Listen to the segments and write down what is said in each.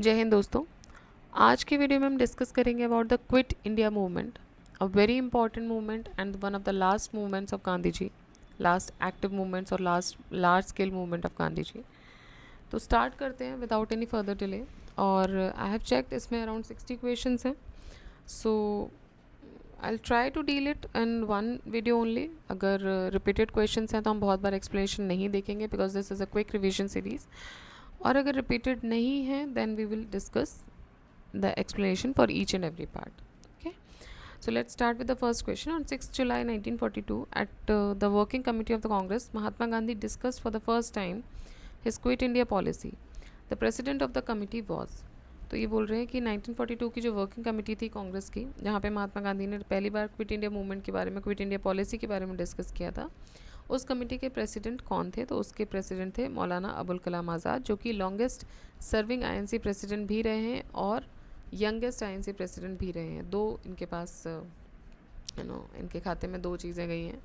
जय हिंद दोस्तों। आज की वीडियो में हम डिस्कस करेंगे about the quit India movement, a very important movement and one of the last movements of Gandhi ji, last active movements और last large scale movement of Gandhi ji. तो स्टार्ट करते हैं विदाउट एनी फर्दर डिले। और I have checked, इसमें around 60 questions हैं। So I try to deal it in one video only. अगर repeated questions हैं तो हम बहुत बार एक्सप्लेनेशन नहीं देखेंगे because this is a quick revision series. और अगर रिपीटेड नहीं है then we will discuss the explanation for each and every part. Okay, so let's start with the first question. On 6th July 1942 at the working committee of the Congress, Mahatma Gandhi discussed for the first time his quit India policy. The president of the committee was, तो ये बोल रहे हैं कि 1942 की जो working committee थी कांग्रेस की, जहाँ पे महात्मा गांधी ने पहली बार क्विट इंडिया मूवमेंट के बारे में, क्विट इंडिया पॉलिसी के बारे में डिस्कस किया था, उस कमेटी के प्रेसिडेंट कौन थे? तो उसके प्रेसिडेंट थे मौलाना अबुल कलाम आज़ाद, जो कि लॉन्गेस्ट सर्विंग आईएनसी प्रेसिडेंट भी रहे हैं और यंगेस्ट आईएनसी प्रेसिडेंट भी रहे हैं। दो इनके पास इनके खाते में दो चीज़ें गई हैं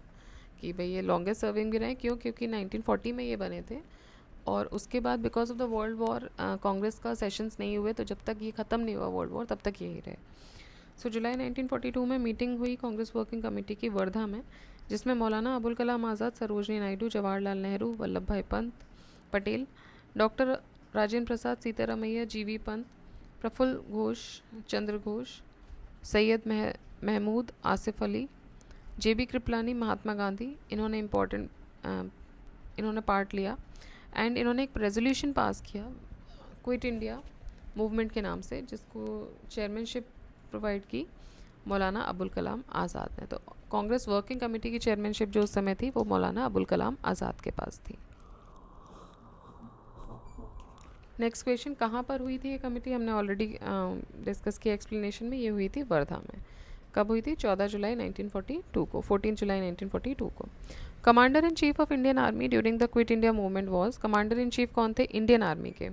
कि भाई ये लॉन्गेस्ट सर्विंग भी रहे हैं। क्यों? क्योंकि 1940 में ये बने थे और उसके बाद because of the world war Congress का सेशंस नहीं हुए, तो जब तक ये ख़त्म नहीं हुआ वर्ल्ड वॉर तब तक यही रहे। सो जुलाई 1942 में मीटिंग हुई कांग्रेस वर्किंग कमेटी की वर्धा में, जिसमें मौलाना अबुल कलाम आज़ाद, सरोजनी नायडू, जवाहरलाल नेहरू, वल्लभ भाई पटेल, डॉक्टर राजेंद्र प्रसाद, सीतारामैया, जीवी पंत, प्रफुल्ल घोष, चंद्र घोष, सैयद महमूद आसिफ अली, जेबी कृपलानी, महात्मा गांधी, इन्होंने पार्ट लिया एंड इन्होंने एक रेजोल्यूशन पास किया क्विट इंडिया मूवमेंट के नाम से, जिसको चेयरमैनशिप प्रोवाइड की मौलाना अबुल कलाम आज़ाद ने। तो कांग्रेस वर्किंग कमेटी की चेयरमैनशिप जो उस समय थी वो मौलाना अबुल कलाम आज़ाद के पास थी। नेक्स्ट क्वेश्चन, कहाँ पर हुई थी ये कमेटी? हमने ऑलरेडी डिस्कस किया एक्सप्लेनेशन में। ये हुई थी वर्धा में। कब हुई थी? 14 जुलाई 1942 को, 14 जुलाई 1942 को। Commander in chief of Indian army during the quit India movement was, commander in chief कौन थे? इंडियन आर्मी के।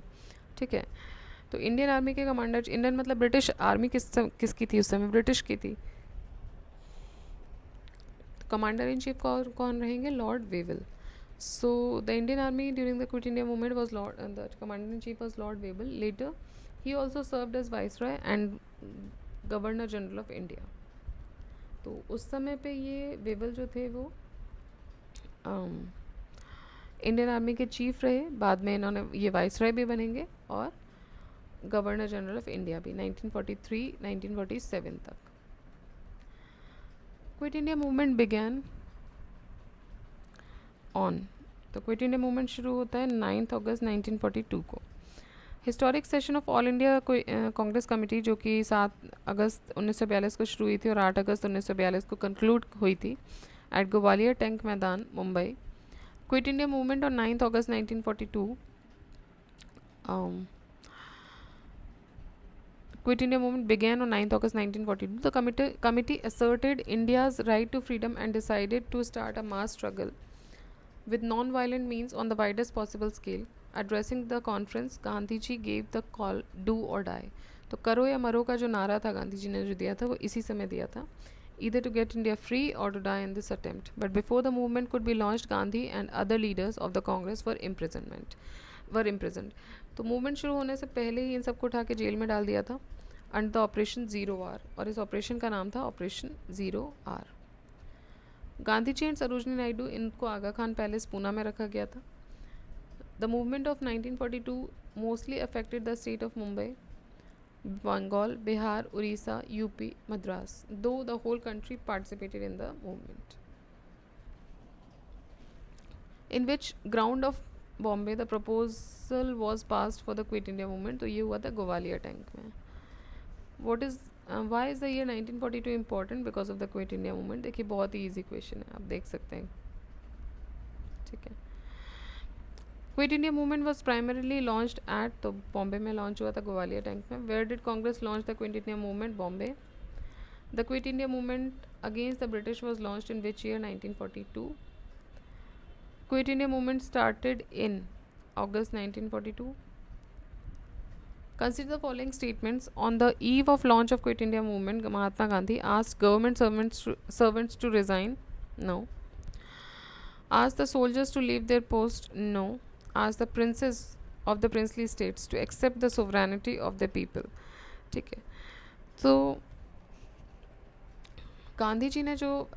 ठीक है, तो इंडियन आर्मी के कमांडर, इंडियन मतलब ब्रिटिश आर्मी किसकी थी उस समय? ब्रिटिश की थी। कमांडर इन चीफ कौन रहेंगे? Lord Wavell. So the Indian Army during the Quit India movement was the commander-in-chief was Lord Wavell. Later, he also served as Viceroy and Governor General of India. तो उस समय पे ये Wavell जो थे वो इंडियन आर्मी के chief रहे। बाद में इन्होंने ये वाइसरॉय भी बनेंगे और गवर्नर जनरल ऑफ इंडिया भी 1943-1947 तक। Quit India movement began on, तो क्विट इंडिया मूवमेंट शुरू होता है 9 अगस्त 1942 को। Historic session of all India Congress committee, जो कि 7 अगस्त 1942 को शुरू हुई थी और 8 अगस्त 1942 को कंक्लूड हुई थी एट ग्वालियर टैंक मैदान, Mumbai. Quit India movement on 9 August 1942, Quit India movement began on 9 August 1942. The committee asserted India's right to freedom and decided to start a mass struggle with non-violent means on the widest possible scale. Addressing the conference, Gandhi ji gave the call, do or die. तो करो या मरो का जो नारा था गांधी जी ने जो दिया था वो इसी समय दिया था, either to get India free or to die in this attempt. But before the movement could be launched, Gandhi and other leaders of the Congress were imprisoned. तो मूवमेंट शुरू होने से पहले ही इन सबको उठा के जेल में डाल दिया था under the operation zero R, और इस ऑपरेशन का नाम था operation zero R. Gandhi ji and Sarojini Naidu, इनको आगा खान पैलेस पूना में रखा गया था। The movement of 1942 mostly affected the state of Mumbai, Bengal, Bihar, Orissa, UP, Madras, though the whole country participated in the movement. In which ground of Bombay the proposal was passed for the quit India movement, तो ये हुआ था Gowalia tank में। What is why is the year 1942 important? Because of the quit India movement. देखिए बहुत ही easy question है, आप देख सकते हैं। ठीक है, quit India movement was primarily launched at, तो बॉम्बे में लॉन्च हुआ था ग्वालियर टैंक में। Where did Congress launch the quit India movement? Bombay. The quit India movement against the British was launched in which year? 1942। Quit India movement started in August 1942. Consider the following statements. On the eve of launch of Quit India movement, Mahatma Gandhi asked government servants to resign. No. Asked the soldiers to leave their post. No. Asked the princes of the princely states to accept the sovereignty of the people. ठीक है, तो गांधी जी ने जो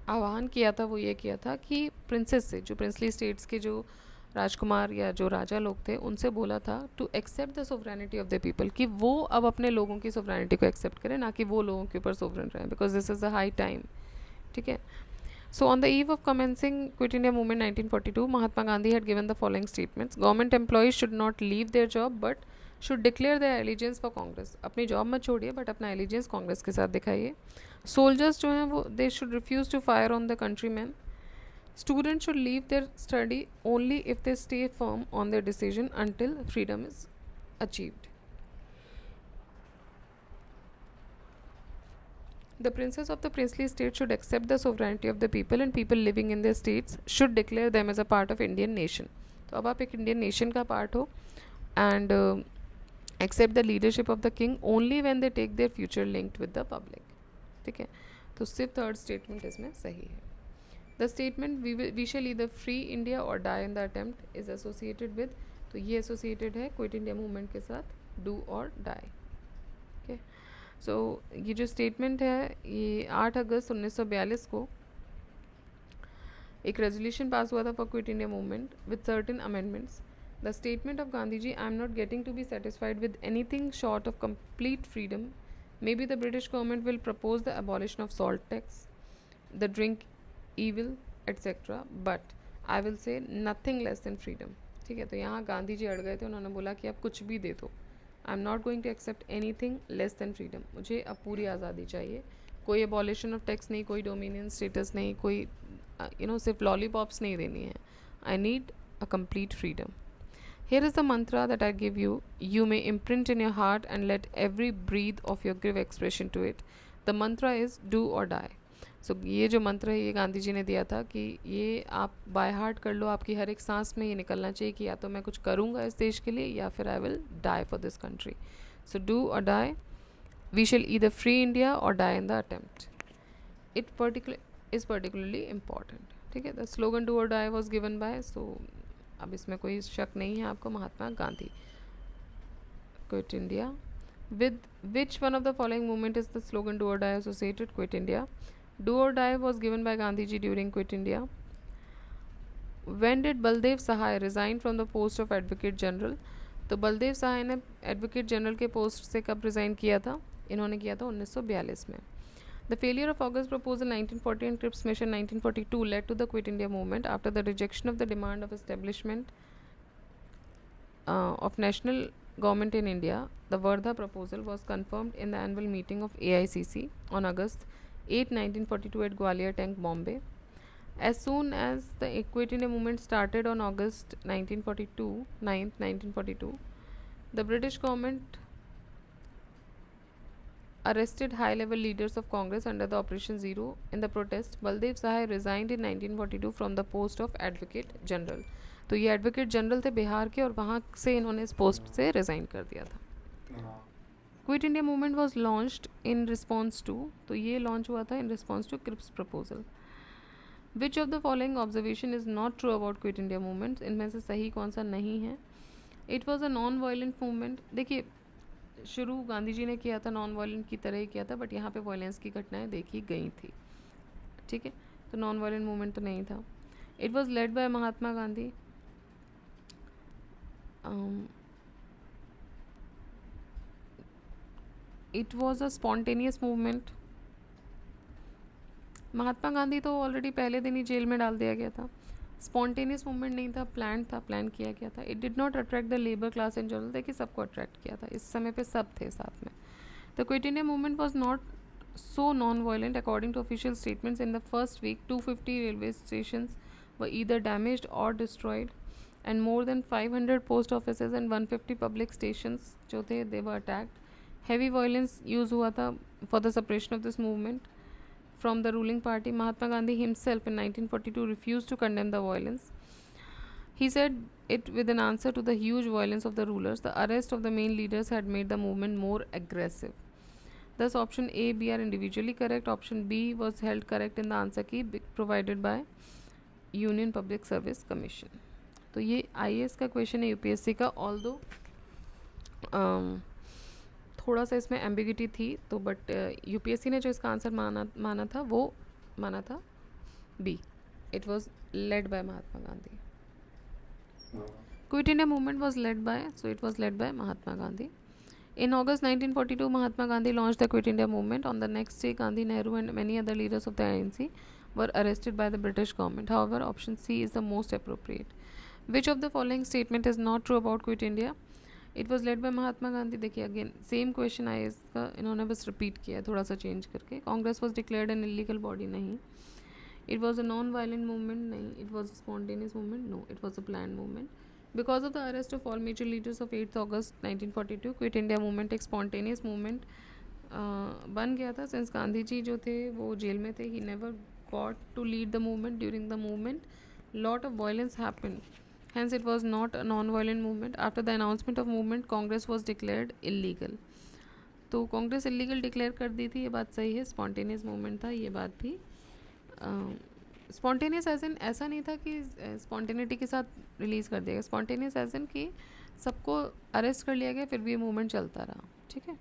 आह्वान किया था वो ये किया था कि प्रिंसेस से, जो प्रिंसली स्टेट्स के जो राजकुमार या जो राजा लोग थे, उनसे बोला था to accept the sovereignty of the people, कि वो अब अपने लोगों की सोवरेनिटी को एक्सेप्ट करें, ना कि वो लोगों के ऊपर सोवरेन रहें, because this is the high time. ठीक है. So, on the eve of commencing Quit India Movement 1942, Mahatma Gandhi had given the following statements. Government employees should not leave their job but should declare their allegiance for Congress. अपनी job मत छोड़िए but अपना allegiance Congress के साथ दिखाइए. Soldiers जो हैं वो they should refuse to fire on the countryman. Students should leave their study only if they stay firm on their decision until freedom is achieved. The princes of the princely state should accept the sovereignty of the people and people living in their states should declare them as a part of Indian nation. तो अब आप एक Indian nation का part हो and accept the leadership of the king only when they take their future linked with the public. ठीक है, तो सिर्फ थर्ड स्टेटमेंट इसमें सही है. The statement we shall either free India or die in the attempt is associated with, तो ये associated है क्विट इंडिया मूवमेंट के साथ, do or die. Okay. सो ये जो स्टेटमेंट है ये 8 अगस्त 1942 को एक रेजोल्यूशन पास हुआ था for quit India movement with certain amendments. The statement of Gandhi ji, I am not getting to be satisfied with anything short of complete freedom. May be the British government will propose the abolition of salt tax, the drink evil etcetera, but I will say nothing less than freedom. ठीक है, तो यहाँ गांधी जी अड़ गए थे, उन्होंने बोला कि आप कुछ भी दे दो, I am not going to accept anything less than freedom. मुझे अब पूरी आज़ादी चाहिए, कोई एबॉलिशन ऑफ टैक्स नहीं, कोई डोमिनियन स्टेटस नहीं, कोई सिर्फ लॉलीपॉप्स नहीं देनी है. I need a complete freedom. Here is the mantra that I give you. You may imprint in your heart and let every breath of your give expression to it. The mantra is do or die. So ये जो मंत्र है ये गांधी जी ने दिया था कि ये आप बाय हार्ट कर लो, आपकी हर एक सांस में ये निकलना चाहिए कि या तो मैं कुछ करूँगा इस देश के लिए या फिर I will die for this country. So do or die. We shall either free India or die in the attempt. It particularly important. ठीक है, the slogan do or die was given by, so अब इसमें कोई शक नहीं है आपको, Mahatma Gandhi. Quit India. With which one of the following movement is the slogan do or die associated? Quit India. Do or die was given by Gandhi ji during Quit India. When did Baldev Sahai resign from the post of Advocate General? तो बलदेव सहाय ने advocate general के post से कब resign किया था? इन्होंने किया था 1942 में. The failure of August proposal 1940 and Cripps mission 1942 led to the Quit India movement after the rejection of the demand of establishment of national government in India. The Wardha proposal was confirmed in the annual meeting of AICC on August 8, 1942 at Gwalior Tank, Bombay. As soon as the Quit India movement started on August 1942, the British government arrested high-level leaders of Congress under the Operation Zero. In the protest, Baldev Sahai resigned in 1942 from the post of Advocate General. तो ये advocate general थे बिहार के और वहाँ से इन्होंने इस post से रिज़ाइन कर दिया था. Quit India movement was launched in response to, तो ये लॉन्च हुआ था in response to Cripps proposal. Which of the following observation is not true about quit India movement? इनमें से सही कौन सा नहीं है? It was a non violent movement. देखिए शुरू गांधी जी ने किया था नॉन वायलेंट की तरह ही किया था, बट यहाँ पे वायलेंस की घटनाएं देखी गई थी. ठीक है, तो नॉन वायलेंट मूवमेंट तो नहीं था. It was led by Mahatma Gandhi. It was a spontaneous movement. Mahatma Gandhi तो ऑलरेडी पहले दिन ही जेल में डाल दिया गया था. स्पॉन्टेनियस मूवमेंट नहीं था, प्लान था, प्लान किया गया था. It did not attract the labour class in general. देखिए सबको अट्रैक्ट किया था, इस समय पे सब थे साथ में. The quit India movement was not so non-violent. According to official statements, in the first week 250 railway stations were either damaged or destroyed and more than 500 post offices and 150 public stations जो थे they were attacked. Heavy violence use हुआ था for the suppression of this movement from the ruling party. Mahatma Gandhi himself in 1942 refused to condemn the violence. He said it with an answer to the huge violence of the rulers. The arrest of the main leaders had made the movement more aggressive. Thus option A, B are individually correct. Option B was held correct in the answer key provided by Union Public Service Commission. तो ये IAS का question है UPSC का, although थोड़ा सा इसमें ambiguity थी, तो बट UPSC ने जो इसका आंसर माना था वो माना था B. It was led by Mahatma Gandhi. Quit India movement was led by Mahatma Gandhi. In August 1942, Mahatma Gandhi launched the Quit India movement. On the next day, Gandhi, Nehru and many other leaders of the INC were arrested by the British government. However, option C is the most appropriate. Which of the following statement is not true about Quit India? It was led by Mahatma Gandhi. देखिए again same question आया इसका, इन्होंने बस repeat किया है थोड़ा सा change करके. Congress was declared an illegal body, नहीं. It was a non-violent movement, नहीं. It was a spontaneous movement, no. It was a planned movement. Because of the arrest of all major leaders of 8th August 1942, Quit India movement एक spontaneous movement बन गया था. Since Gandhi ji जो थे वो jail में थे, he never got to lead the movement. During the movement, lot of violence happened. Hence, it was not a non-violent movement. After the announcement of movement, Congress was declared illegal. तो Congress illegal declare कर दी थी, ये बात सही है. Spontaneous movement था, ये बात भी. स्पॉन्टेनियस एज इन ऐसा नहीं था कि स्पॉन्टेनिटी के साथ रिलीज़ कर दिया गया. स्पॉन्टेनियस एज इन कि सबको अरेस्ट कर लिया गया, फिर भी ये मूवमेंट चलता रहा. ठीक है.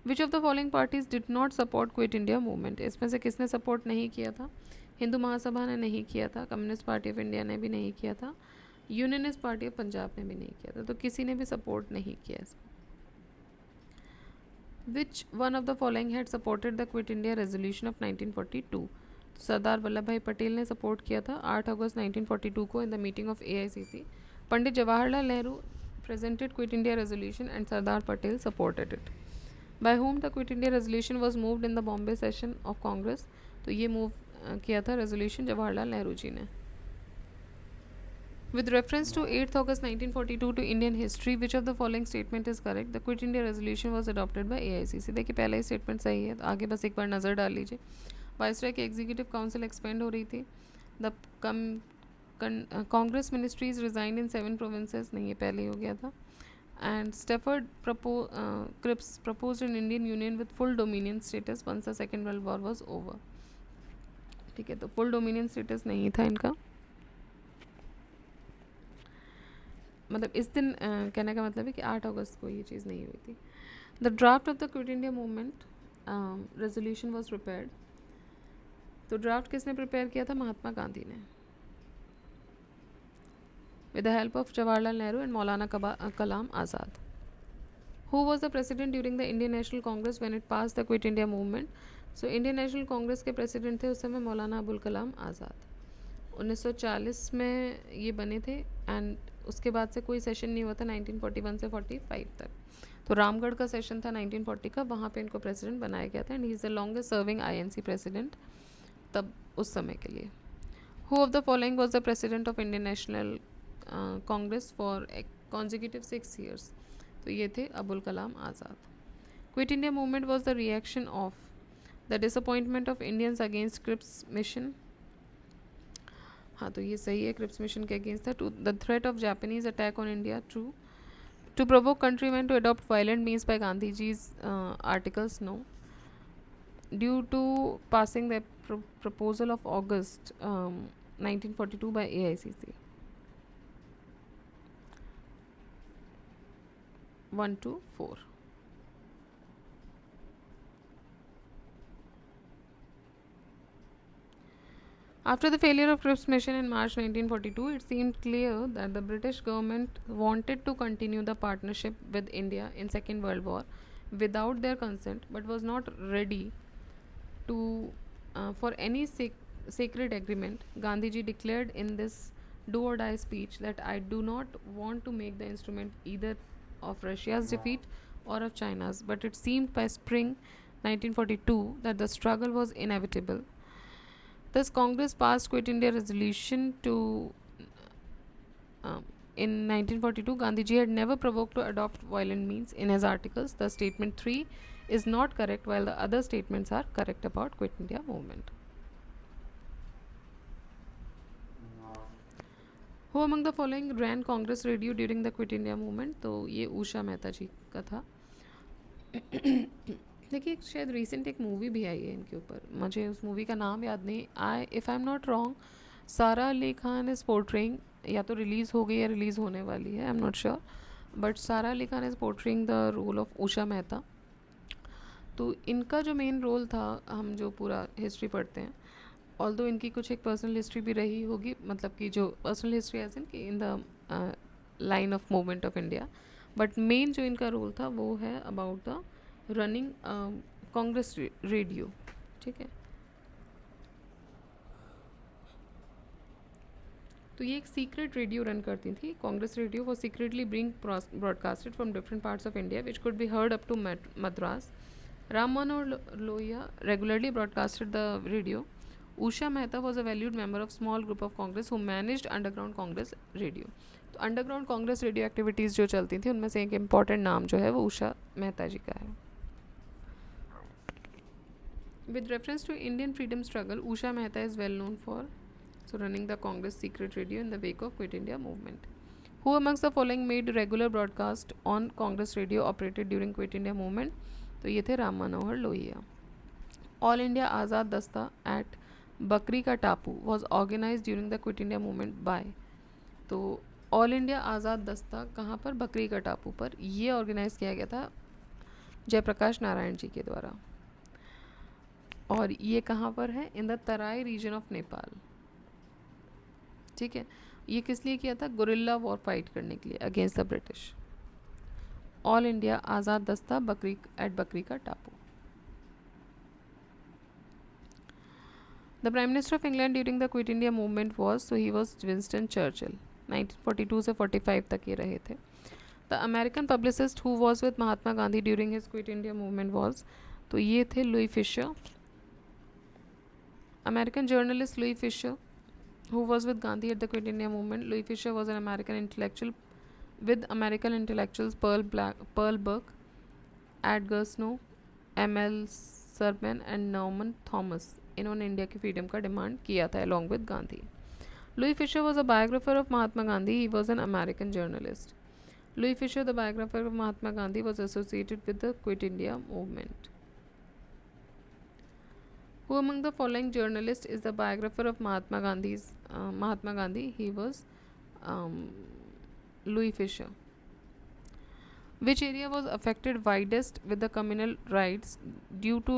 विच of the following parties did not support quit India movement? इसमें से किसने सपोर्ट नहीं किया था? हिंदू महासभा ने नहीं किया था, कम्युनिस्ट पार्टी ऑफ इंडिया ने भी नहीं किया था, यूनियनिस्ट पार्टी ऑफ पंजाब ने भी नहीं किया था. तो किसी ने भी सपोर्ट नहीं किया इसको. विच one of the following had supported the quit India resolution of 1942? Sardar Vallabh भाई पटेल ने सपोर्ट किया था 8 अगस्त 1942 को in the meeting of AICC. Pandit Jawaharlal Nehru presented Quit India resolution and Sardar Patel supported it. By whom the Quit India resolution was moved in the Bombay session of Congress? तो ये move किया था resolution Jawaharlal Nehru ji ने. With reference to 8th August 1942 to Indian history, which of the following statement is correct? The Quit India resolution was adopted by AICC. देखिए पहला ही statement सही है, आगे बस एक बार नज़र डाल लीजिए. वाइसराय की एग्जीक्यूटिव काउंसिल एक्सपेंड हो रही थी. The Congress ministries resign in 7 provinces, नहीं ये पहले ही हो गया था. And Stafford Cripps proposed an Indian union with full dominion status once the second world war was over. ठीक है, तो फुल डोमिनियन स्टेटस नहीं था इनका. मतलब इस दिन कहने का मतलब है कि 8 अगस्त को ये चीज़ नहीं हुई थी. The draft of the quit India movement resolution was prepared. तो ड्राफ्ट किसने प्रिपेयर किया था? महात्मा गांधी ने, with the help of Jawaharlal Nehru and Maulana Kalam Azad. Who was the president during the Indian National Congress when it passed the Quit India movement? So Indian National Congress के president थे उस समय मौलाना अबुल कलाम आज़ाद. 1940 में ये बने थे and उसके बाद से कोई सेशन नहीं हुआ था 1941 से 45 तक. तो रामगढ़ का सेशन था 1940 का, वहाँ पे इनको प्रेसिडेंट बनाया गया था and he is the longest serving INC president तब उस समय के लिए. Who of the following was the president of Indian National Congress for consecutive 6 years? तो ये थे अबुल कलाम आज़ाद. Quit India movement was the reaction of the disappointment of Indians against Cripps mission. हाँ, तो ये सही है, क्रिप्स मिशन के अगेंस्ट था. To the threat of Japanese attack on India, true. To provoke countryman to adopt violent means by Gandhi ji's articles, no. Due to passing the proposal of August 1942 by AICC. 1 to 4. After the failure of Cripps mission in March 1942, it seemed clear that the British government wanted to continue the partnership with India in Second World War without their consent, but was not ready to for any sacred agreement. Gandhiji declared in this do or die speech that I do not want to make the instrument either of Russia's defeat or of China's, but it seemed by spring 1942 that the struggle was inevitable. Thus Congress passed Quit India resolution to in 1942. Gandhiji had never provoked to adopt violent means in his articles. The statement 3 is not correct while the other statements are correct about Quit India movement. Who among the following ran Congress radio during the Quit India movement? तो ये उषा मेहता जी का था. देखिए शायद recent एक movie भी आई है इनके ऊपर, मुझे उस मूवी का नाम याद नहीं. If I am not wrong, सारा अली खान इज़ पोर्ट्रेइंग या तो रिलीज़ हो गई या रिलीज़ होने वाली है, I am not sure, but Sara Ali Khan is portraying the role of Usha Mehta. तो इनका जो मेन रोल था, हम जो पूरा हिस्ट्री पढ़ते हैं, ऑल्दो इनकी कुछ एक पर्सनल हिस्ट्री भी रही होगी, मतलब कि जो personal history as in the line of movement of India, but main जो इनका रोल था वो है about the running Congress radio. ठीक है, तो ये एक सीक्रेट रेडियो रन करती थी। कांग्रेस रेडियो वो secretly bring broadcasted from different parts of India which could be heard up to Madras. Ram Manohar Lohia regularly broadcasted the radio. Usha Mehta was a valued member of small group of Congress who managed underground Congress radio. तो underground Congress radio activities जो चलती थी उनमें से एक important नाम जो है वो उषा मेहता जी का है। With reference to Indian freedom struggle, Usha Mehta is well known for running the Congress secret radio in the wake of Quit India movement. Who amongst the following made regular broadcast on Congress radio operated during Quit India movement? तो ये थे Ram Manohar Lohia. All India Azad Dasta at बकरी का Tapu was organise during the quit India movement by. तो all India Azad Dasta कहाँ पर? बकरी का टापू पर। ये ऑर्गेनाइज किया गया था जयप्रकाश नारायण जी के द्वारा, और ये कहाँ पर है? In the Terai region of Nepal. ठीक है, ये किस लिए किया था? गुरिल्ला वॉर फाइट करने के लिए against the British. All India Azad Dasta बकरी एट बकरी का टापू। The prime minister of England during the quit India movement was, so he was Winston Churchill. 1942 से 45 तक ये रहे थे। The American publicist who was with Mahatma Gandhi during his quit India movement was, तो ये थे Louis Fischer. American journalist Louis Fischer who was with Gandhi at the Quit India movement. Louis Fisher was an American intellectual with American intellectuals Pearl Buck, Edgar Snow, M.L. Serban and Norman Thomas. इन्होंने India की freedom का demand किया था along with Gandhi. Louis Fisher was a biographer of Mahatma Gandhi. He was an American journalist. Louis Fisher, the biographer of Mahatma Gandhi, was associated with the Quit India movement. Who among the following journalists is the biographer of Mahatma Gandhi? He was Louis Fisher. Which area was affected widest with the communal rights due to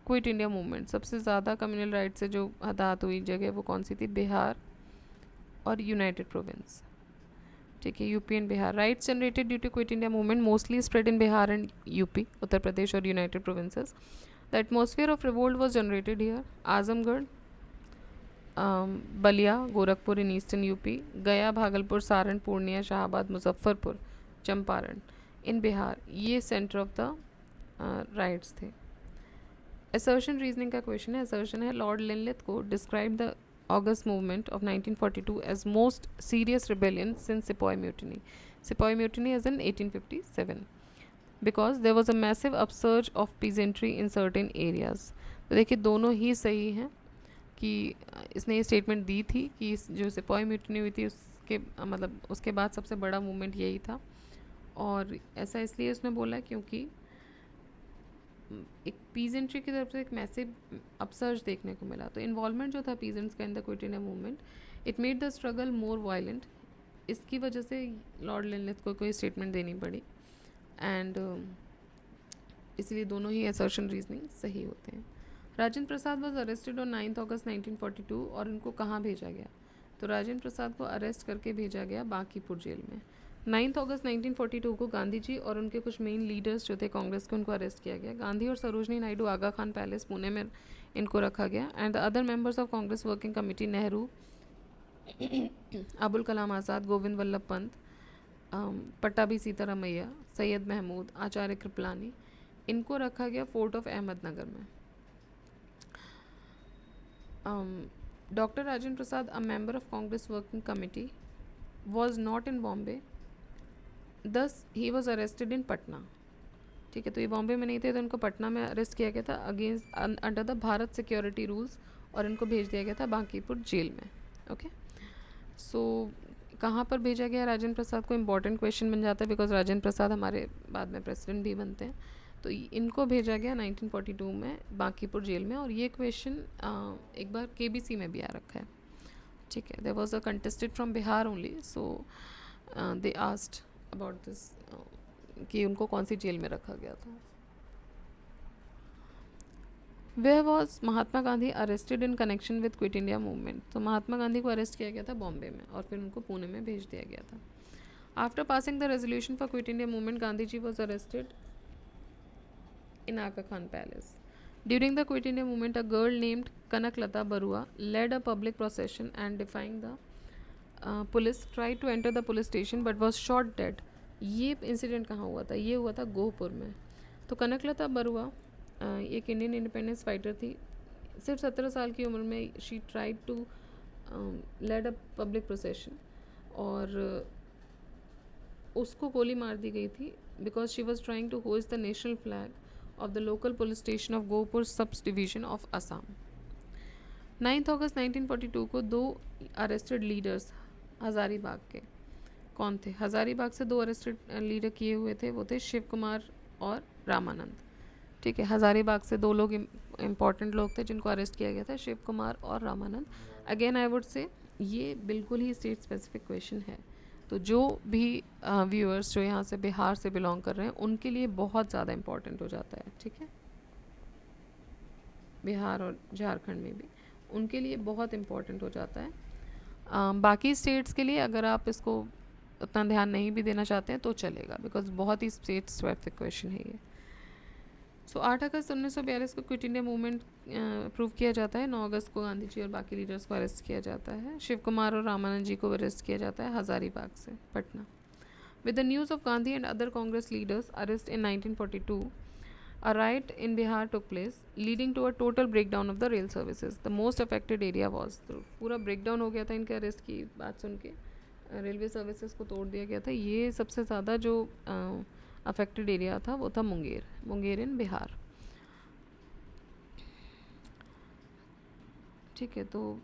Quit India movement? सबसे ज़्यादा communal rights से जो हताहत हुई जगह वो कौन सी थी? बिहार और यूनाइटेड प्रोविंस। ठीक है, UP and Bihar. Riots generated due to quit India movement mostly spread in Bihar and UP, Uttar Pradesh और United Provinces. The atmosphere of revolt was generated here. Azamgarh, Ballia, Gorakhpur in eastern UP, गया, भागलपुर, सारण, पूर्णिया, शाहबाद, मुजफ्फरपुर, चंपारण in बिहार, ये सेंटर ऑफ द राइट्स थे। Assertion reasoning का question है। Assertion है lord Linlithgow describe the August movement of 1942 as most serious rebellion since sepoy mutiny. Sepoy mutiny as in 1857 because there was a massive upsurge of peasantry in certain areas. तो देखिए दोनों ही सही हैं कि इसने ये statement दी थी कि जो सिपॉय म्यूटनी हुई थी उसके मतलब उसके बाद सबसे बड़ा मूवमेंट यही था, और ऐसा इसलिए उसने बोला क्योंकि एक पीजेंट्री की तरफ से एक मैसिव अपसर्ज देखने को मिला। तो इन्वॉल्वमेंट जो था पीजेंट्स का in the quit India movement, it made the struggle more violent. इसकी वजह से लॉर्ड लिनलिथ को कोई स्टेटमेंट देनी पड़ी, एंड इसलिए दोनों ही असर्शन रीजनिंग सही होते हैं। Rajendra Prasad was arrested on 9 अगस्त 1942 और इनको कहाँ भेजा गया? तो राजेंद्र प्रसाद को अरेस्ट करके भेजा गया बांकीपुर जेल में। 9 अगस्त 1942 को गांधी जी और उनके कुछ मेन लीडर्स जो थे कांग्रेस के, उनको अरेस्ट किया गया। गांधी और सरोजनी नायडू आगा खान पैलेस पुणे में इनको रखा गया, and the other members of Congress working committee Nehru, Abul Kalam Azad, Govind Vallabh Pant, Pattabhi Sitaramayya, Syed Mahmud, Acharya Kripalani, इनको रखा गया फोर्ट ऑफ अहमदनगर में। Doctor Rajendra Prasad, a member of Congress working committee, was not in Bombay, thus he was arrested in Patna. ठीक है, तो ये बॉम्बे में नहीं थे तो इनको पटना में अरेस्ट किया गया था against under the Bharat security rules, और इनको भेज दिया गया था बांकीपुर जेल में। ओके, सो कहाँ पर भेजा गया राजेंद्र प्रसाद को? इम्पॉर्टेंट क्वेश्चन बन जाता है बिकॉज राजेंद्र प्रसाद हमारे बाद में प्रेसिडेंट भी बनते हैं। तो इनको भेजा गया 1942 में बांकीपुर जेल में, और ये क्वेश्चन एक बार KBC में भी आ रखा है। ठीक है, there was a contested from Bihar only, so they asked about this कि उनको कौन सी जेल में रखा गया था. Where was Mahatma Gandhi arrested in connection with quit India movement. तो महात्मा गांधी को अरेस्ट किया गया था बॉम्बे में और फिर उनको पुणे में भेज दिया गया था. After passing the resolution for quit India movement, Gandhi ji was arrested in Aga Khan Palace. During the Quit India movement, a girl named Kanaklata Barua led a public procession and defying the police tried to enter the police station but was shot dead. ये incident कहाँ हुआ था? ये हुआ था गोहपुर में. तो कनकलता बरुआ एक इंडियन इंडिपेंडेंस फाइटर थी. सिर्फ 17 साल की उम्र में she tried to lead a public procession और उसको गोली मार दी गई थी because she was trying to hoist the national flag of the local police station of Gopur sub-division of Assam. 9 अगस्त 1942 को दो अरेस्टेड लीडर्स हज़ारीबाग के कौन थे? हज़ारीबाग से दो अरेस्टेड लीडर किए हुए थे, वो थे शिव कुमार और रामानंद. ठीक है, हज़ारीबाग से दो लोग इम्पॉर्टेंट लोग थे जिनको अरेस्ट किया गया था, शिव कुमार और Ramanand. Again I would say ये बिल्कुल ही स्टेट स्पेसिफिक क्वेश्चन है, तो जो भी व्यूअर्स जो यहाँ से बिहार से बिलोंग कर रहे हैं उनके लिए बहुत ज़्यादा इम्पॉर्टेंट हो जाता है. ठीक है, बिहार और झारखंड में भी उनके लिए बहुत इम्पॉर्टेंट हो जाता है. बाकी स्टेट्स के लिए अगर आप इसको उतना ध्यान नहीं भी देना चाहते हैं तो चलेगा, बिकॉज बहुत ही स्टेट स्पेसिफिक क्वेश्चन है ये. सो 8 अगस्त 1942 को क्विट इंडिया मूवमेंट अप्रूव किया जाता है. 9 अगस्त को गांधी जी और बाकी लीडर्स को अरेस्ट किया जाता है. शिव कुमार और रामानंद जी को अरेस्ट किया जाता है हज़ारीबाग से Patna. With the news of Gandhi and other Congress leaders arrest in 1942, a riot in Bihar took place, leading to a total breakdown of the rail services. The most affected area was, तो पूरा breakdown हो गया था इनके अरेस्ट की बात सुन के, railway services को तोड़ दिया गया था. ये सबसे ज़्यादा जो अफेक्टेड एरिया था वो था मुंगेर इन बिहार. ठीक है, तो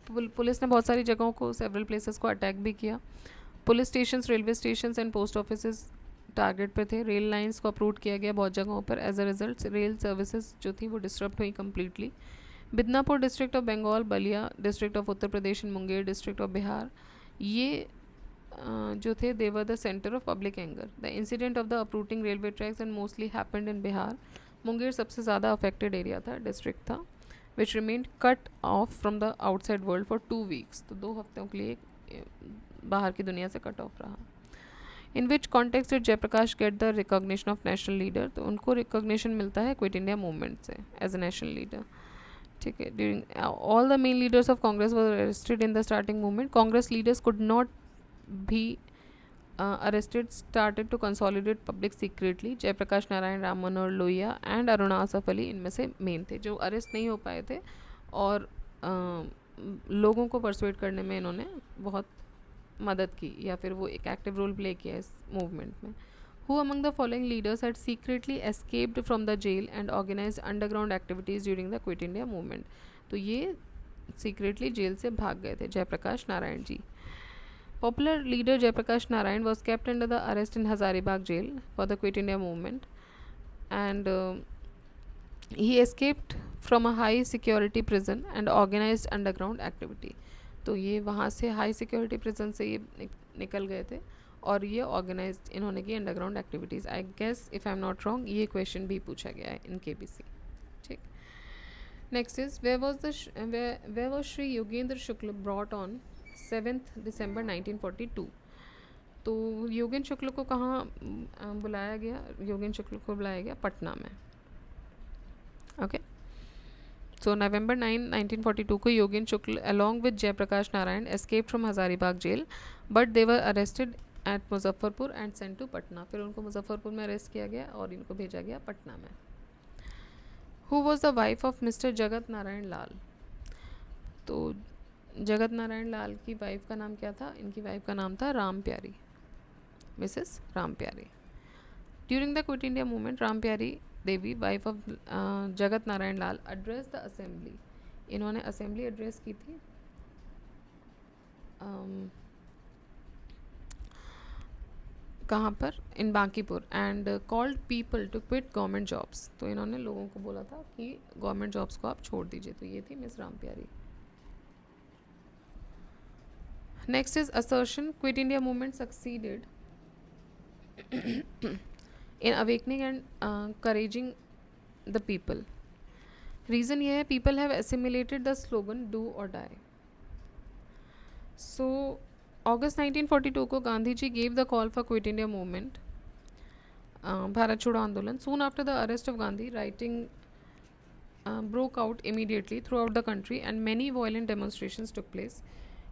पुलिस ने बहुत सारी जगहों को, सेवरल प्लेसेस को अटैक भी किया. Police stations, railway stations and post offices target पे थे. रेल लाइंस को अप्रूव किया गया बहुत जगहों पर. As a result rail services जो थी वो डिस्टर्ब हुई completely. Midnapore district of Bengal, Ballia district of Uttar Pradesh and Munger district of Bihar, ये जो थे they were the centre of public anger. The incident of the uprooting railway tracks and mostly happened in Bihar. Munger सबसे ज़्यादा affected area था, डिस्ट्रिक्ट था, which remained cut off from the outside world for 2 weeks. तो 2 हफ्तों के लिए बाहर की दुनिया से कट ऑफ रहा. In which context did Jayaprakash get the recognition of national leader. तो उनको रिकॉग्निशन मिलता है क्विट इंडिया मूवमेंट से एज ए नेशनल लीडर. ठीक है, during all the main leaders of Congress were arrested in the starting movement. Congress leaders could not be arrested started to consolidate public secretly. Jayaprakash Narayan, Ram Manohar Lohia and Aruna Asaf Ali इनमें से main थे जो arrest नहीं हो पाए थे और लोगों को परसुएट करने में इन्होंने बहुत मदद की या फिर वो एक एक्टिव रोल प्ले किया इस मूवमेंट में. Who among the following leaders had secretly escaped from the jail and organized underground activities during the Quit India movement? तो ये secretly जेल से भाग गए थे. Jayaprakash Narayan ji. Popular leader Jayaprakash Narayan was kept under the arrest in Hazaribagh jail for the Quit India movement, and he escaped from a high security prison and organized underground activity. तो ये वहाँ से high security prison से ये निकल गए थे और ये ऑर्गेनाइज्ड इन्होंने की underground activities. I guess if I am not wrong ये क्वेश्चन भी पूछा गया है इन KBC. ठीक, next is where was Shri Yogendra Shukla brought on 7 December 1942. तो योगेंद्र शुक्ल को कहाँ बुलाया गया? योगेंद्र शुक्ल को बुलाया गया पटना में. ओके, सो नवंबर 9, 1942 को Yogendra Shukla along with Jayaprakash Narayan escape from Hazaribagh jail but they were arrested at Muzaffarpur and sent to Patna. फिर उनको मुजफ्फरपुर में अरेस्ट किया गया और इनको भेजा गया पटना में. Who was the wife of mister जगत नारायण लाल. तो जगत नारायण लाल की वाइफ का नाम क्या था? इनकी वाइफ का नाम था राम प्यारी, Mrs Ram Pyari. During the quit India movement Ram Pyari Devi, wife of Jagat Narayan Lal, address the assembly. इन्होंने असेंबली एड्रेस की थी कहाँ पर? In Bankipur. And called people to quit government jobs. तो इन्होंने लोगों को बोला था कि गवर्नमेंट जॉब्स को आप छोड़ दीजिए. तो ये थी मिस राम प्यारी. Next is assertion. Quit India movement succeeded in awakening and encouraging the people. Reason ये है, people have assimilated the slogan do or die. So August 1942 को Gandhi ji gave the call for Quit India movement, Bharat छोड़ो आंदोलन. Soon after the arrest of Gandhi, rioting broke out immediately throughout the country and many violent demonstrations took place.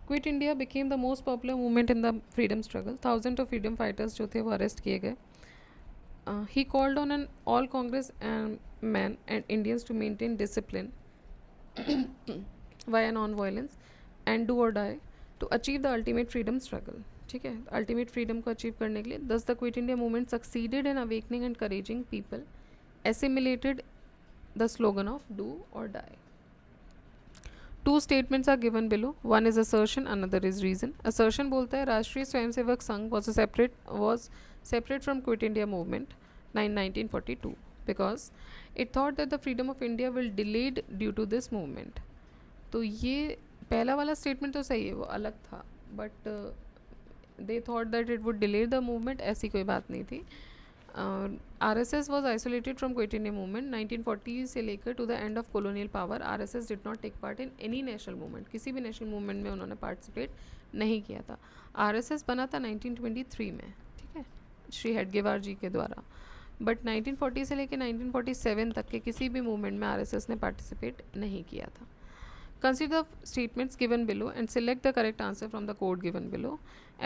Quit India became the most popular movement in the freedom struggle. Thousands of freedom fighters जो थे वो arrest किए गए. He called on an all Congress men and Indians to maintain discipline via non-violence and do or die to achieve the ultimate freedom struggle. ठीक है, ultimate freedom को achieve करने के लिए thus the quit India movement succeeded in awakening and encouraging people assimilated the slogan of do or die. Two statements are given below. One is assertion, another is reason. Assertion बोलता है राष्ट्रीय Swayamsevak Sangh was separate from Quit India movement 1942 because it thought that the freedom of India will delayed due to this movement. तो ये पहला वाला statement तो सही है, वो अलग था, but they thought that it would delay the movement, ऐसी कोई बात नहीं थी. RSS was isolated from Quit India movement 1940 से लेकर to the end of colonial power. RSS did not take part in any national movement. किसी भी national movement में उन्होंने पार्टिसिपेट नहीं किया था. RSS बना था 1923 में, ठीक है, श्री हेडगेवार जी के द्वारा, बट 1940 से लेकर 1947 तक के किसी भी मूवमेंट में RSS ने पार्टिसिपेट नहीं किया था. Consider the statements given below and select the correct answer from the code given below.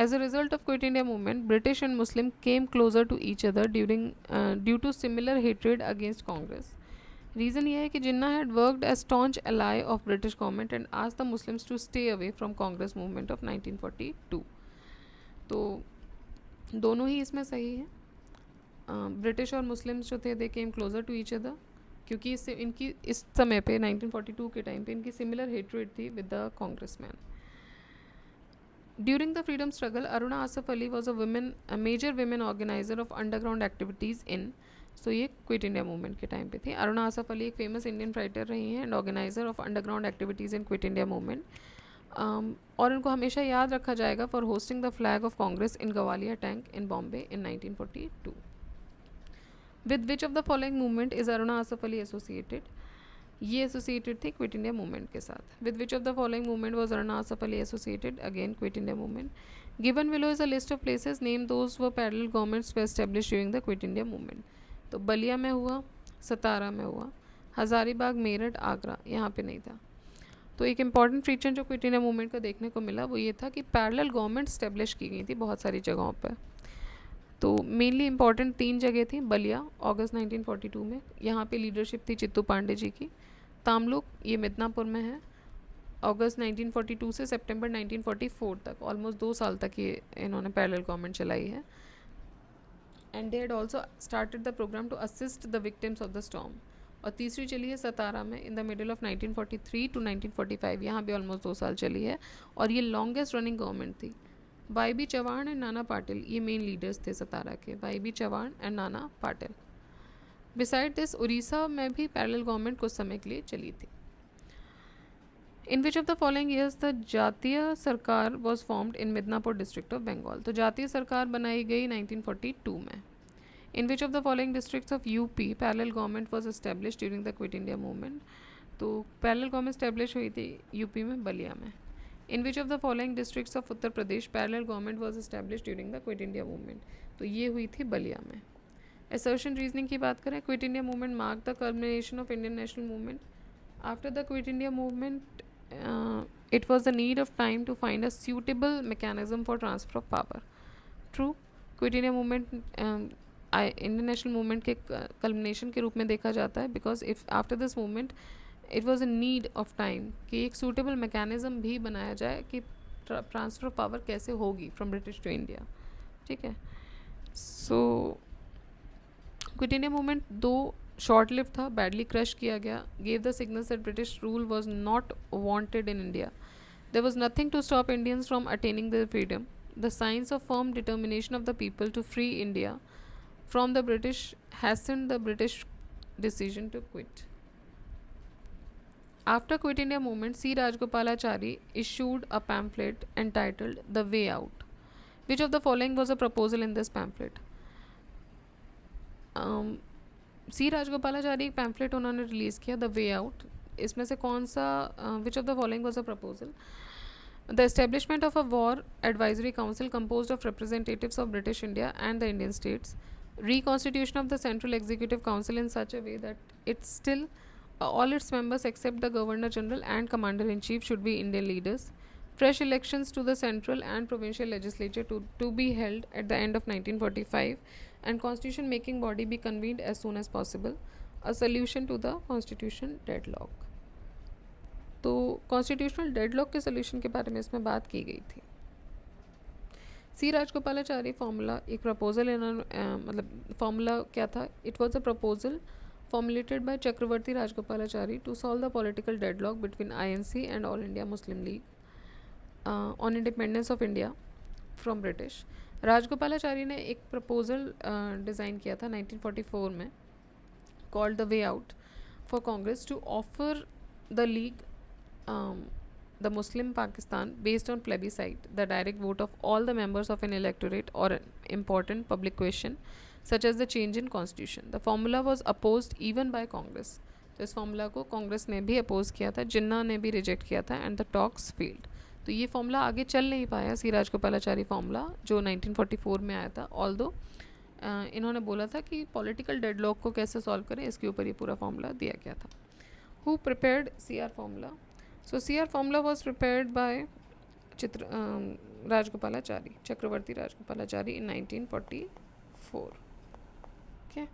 As a result of Quit India movement, British and Muslim came closer to each other due to similar hatred against Congress. Reason ये है कि Jinnah had worked as staunch ally of British government and asked the Muslims to stay away from Congress movement of 1942. तो दोनों ही इसमें सही है. British और Muslims जो थे दे केम क्लोजर टू ईच अदर, क्योंकि इससे इनकी इस समय पे 1942 के टाइम पे इनकी सिमिलर हेट्रेड थी with the congressmen. During the freedom struggle Aruna Asaf Ali was a major women organiser of underground activities in. सो ये क्विट इंडिया मूवमेंट के टाइम पे थी. अरुणा आसफ अली एक फेमस इंडियन फाइटर रही हैं and organiser of underground activities in quit India movement. और इनको हमेशा याद रखा जाएगा for hosting the flag of Congress in Gowalia tank in Bombay in 1942. With which of the following movement is Aruna Asaf Ali associated? ये associated थे क्विट इंडिया मूवमेंट के साथ. With which of the following movement was Aruna Asaf Ali associated? Again quit India movement. Given below is a list of places, name those were parallel governments were establish during the quit India movement. तो बलिया में हुआ, सतारा में हुआ, हज़ारीबाग, मेरठ, आगरा, यहाँ पे नहीं था. तो एक इंपॉर्टेंट फीचर जो क्विट इंडिया मूवमेंट का देखने को मिला वो ये था कि पैरेलल गवर्नमेंट स्टेब्लिश की गई थी बहुत सारी जगहों पर. तो मेनली इंपॉर्टेंट 3 जगह थी. बलिया अगस्त 1942 में, यहाँ पे लीडरशिप थी चित्तू पांडे जी की. तामलुक ये मिदनापुर में है. अगस्त 1942 से सितंबर 1944 तक ऑलमोस्ट 2 साल तक ये इन्होंने पैरेलल गवर्नमेंट चलाई है. And they had also started the programme to assist the victims of the storm. और तीसरी चली है सतारा में in the middle of 1943 to 1945. यहाँ भी ऑलमोस्ट 2 साल चली है और ये लॉन्गेस्ट रनिंग गवर्नमेंट थी. वाई बी चौहान एंड नाना पाटिल ये मेन लीडर्स थे सतारा के. Y B Chauhan and Nana Patil. Beside this Orissa में भी पैरेलल गवर्नमेंट कुछ समय के लिए चली थी. In which of the following years the Jatiya Sarkar was formed in Midnapore district of Bengal. तो जातीय सरकार बनाई गई 1942 में. In which of the following districts of UP parallel government was establish during the quit India movement. तो पैरेलल गवर्नमेंट एस्टेब्लिश हुई थी UP में, बलिया में. In which of the following districts of Uttar Pradesh parallel government was establish during the quit India movement. तो ये हुई थी बलिया में. असर्शन रीजनिंग की बात करें, quit India movement mark the culmination of Indian national movement. After the quit India movement it was the need of time to find a suitable mechanism for transfer of power. True, quit India movement Indian national movement के culmination के रूप में देखा जाता है because if after this movement it was a need of time कि एक suitable mechanism भी बनाया जाए कि ट्रांसफ़र ऑफ पावर कैसे होगी फ्रॉम ब्रिटिश टू इंडिया. ठीक है. So quit India movement 2 short live था, बैडली क्रश किया गया. Gave the signals that British rule was not wanted in India. There was nothing to stop Indians from attaining the freedom. The signs of firm determination of the people to free India from the British hastened the British decision to quit. After Quit India movement, C. Rajgopalachari issued a pamphlet entitled The Way Out. Which of the following was a proposal in this pamphlet? सी राजगोपालाचारी एक pamphlet उन्होंने release किया the way out. इसमें से कौन सा विच of the following was a proposal? The establishment of a war advisory council composed of representatives of British India and the Indian states, reconstitution of the central executive council in such a way that it's still all its members except the governor general and commander in chief should be Indian leaders, fresh elections to the central and provincial legislature to be held at the end of 1945, and constitution making body be convened as soon as possible, a solution to the constitution deadlock. तो constitutional deadlock के solution के बारे में इसमें बात की गई थी. सी राजगोपालाचारी फॉर्मूला एक प्रपोजल मतलब फॉर्मूला क्या था? It was a proposal formulated by Chakravarti Rajgopalachari to solve the political deadlock between INC and All India Muslim League on independence of India from British. Rajagopalachari ने एक प्रपोजल डिज़ाइन किया था 1944 में called the way out for Congress to offer the League the Muslim Pakistan based on plebiscite, the direct vote of all the members of an electorate or an important public question such as the change in constitution. The formula was opposed even by Congress. तो इस formula को कांग्रेस ने भी oppose किया था, जिन्ना ने भी reject किया था एंड द टॉक्स फेल्ड. तो ये फॉर्मूला आगे चल नहीं पाया, सी राजगोपालाचारी फॉर्मूला जो 1944 में आया था. ऑल्दो इन्होंने बोला था कि पॉलिटिकल डेडलॉक को कैसे सॉल्व करें, इसके ऊपर ये पूरा फॉर्मूला दिया गया था. Who prepared C R formula? So CR formula was prepared by Rajgopalachari, Chakravarti Rajgopalachari in 1944. Okay.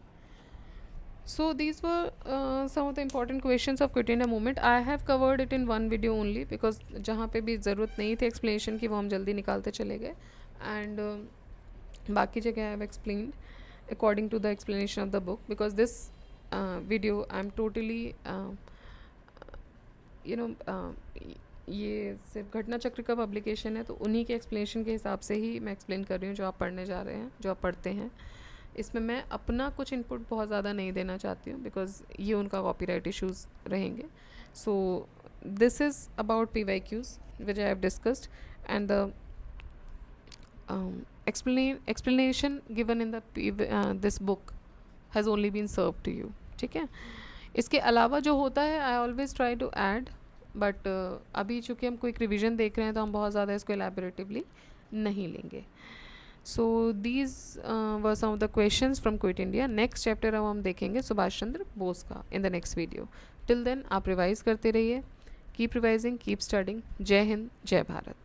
So these were some of the important questions of Quit India movement. I have covered it in one video only because जहाँ पे भी ज़रूरत नहीं थी explanation की वो हम जल्दी निकालते चले गए, and बाकी जगह I have explained according to the explanation of the book, because this video I am totally ये सिर्फ घटना चक्र का पब्लिकेशन है, तो उन्हीं के एक्सप्लेनेशन के हिसाब से ही मैं एक्सप्लेन कर रही हूँ जो आप पढ़ने जा रहे हैं, जो आप पढ़ते हैं. इसमें मैं अपना कुछ इनपुट बहुत ज़्यादा नहीं देना चाहती हूँ बिकॉज ये उनका कॉपीराइट इश्यूज़ रहेंगे. So this is about PYQs which I have discussed and the explanation given in the this book has only been served to you. ठीक है. इसके अलावा जो होता है I always try to add, but अभी चूँकि हम कोई रिविजन देख रहे हैं तो हम बहुत ज़्यादा इसको एलैबोरेटिवली नहीं लेंगे. So these were some of the questions from quit India. Next chapter अब हम देखेंगे सुभाष चंद्र बोस का in the next video. Till then आप रिवाइज करते रहिए. Keep revising, keep studying. जय हिंद, जय भारत.